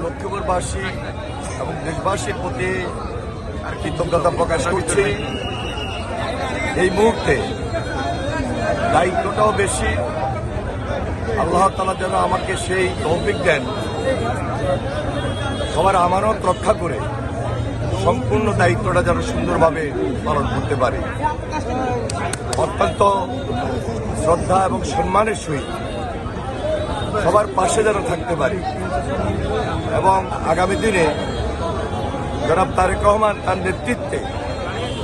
লক্ষ্মীপুরবাসী এবং দেশবাসীর প্রতি কৃতজ্ঞতা প্রকাশ করছি। এই মুহূর্তে দায়িত্বটাও বেশি। আল্লাহ তাআলা যেন আমাকে সেই তৌফিক দেন সবার আমানত রক্ষা করে সম্পূর্ণ দায়িত্বটা যেন সুন্দরভাবে পালন করতে পারি। অত্যন্ত শ্রদ্ধা এবং সম্মানের সহিত সবার পাশে যেন থাকতে পারি এবং আগামী দিনে জনাব তারেক রহমান তার নেতৃত্বে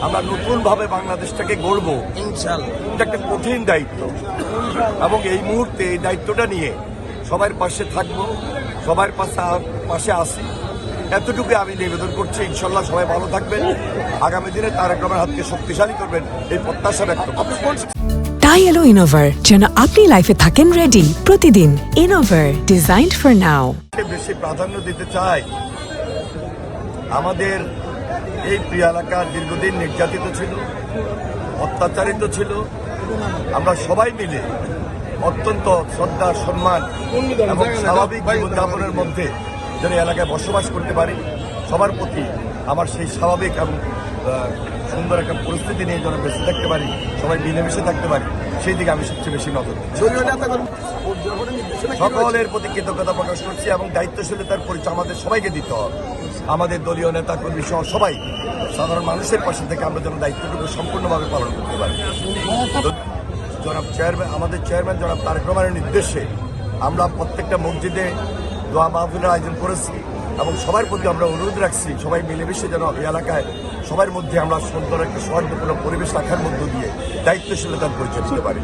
আমরা নতুনভাবে বাংলাদেশটাকে গড়ব, এটা একটা কঠিন দায়িত্ব এবং এই মুহূর্তে এই দায়িত্বটা নিয়ে সবার পাশে থাকব, সবার পাশে আসি, এতটুকু আমি নিবেদন করছি। ইনশাল্লাহ সবাই ভালো থাকবেন, আগামী দিনে তারেক রহমানের হাতকে শক্তিশালী করবেন এই প্রত্যাশা ব্যক্ত করছি। তাই এলো ইনোভার, যেন আপনি লাইফে থাকেন রেডি প্রতিদিন। Innova, designed for now. বেশি প্রাধান্য দিতে চাই আমাদের এই প্রিয় এলাকা দীর্ঘদিন নির্যাতিত ছিল, অত্যাচারিত ছিল। আমরা সবাই মিলে অত্যন্ত শ্রদ্ধা, সম্মান এবং স্বাভাবিক জীবনযাপনের মধ্যে যেন এলাকায় বসবাস করতে পারি, সবার প্রতি আমার সেই স্বাভাবিক এবং সুন্দর একটা পরিস্থিতি নিয়ে যেন বেঁচে থাকতে পারি, সবাই মিলেমিশে থাকতে পারি, সেই দিকে আমি সবচেয়ে বেশি নজর দিচ্ছি। সকলের প্রতি কৃতজ্ঞতা প্রকাশ করছি এবং দায়িত্বশীলতার পরিচয় আমাদের সবাইকে দিতে হবে। আমাদের দলীয় নেতা কর্মী সহ সবাই সাধারণ মানুষের পাশে থেকে আমরা যেন দায়িত্বটুকু সম্পূর্ণভাবে পালন করতে পারি। জনাব চেয়ারম্যান, আমাদের চেয়ারম্যান জনাব তারেক রহমানের নির্দেশে আমরা প্রত্যেকটা মসজিদে দোয়া মাহফিলের আয়োজন করেছি এবং সবার প্রতি আমরা অনুরোধ রাখছি সবাই মিলেমিশে যেন এই এলাকায় সবার মধ্যে আমরা সুন্দর একটা সৌহার্দ্যপূর্ণ পরিবেশ রাখার মধ্য দিয়ে দায়িত্বশীলতার পরিচয় দিতে পারি।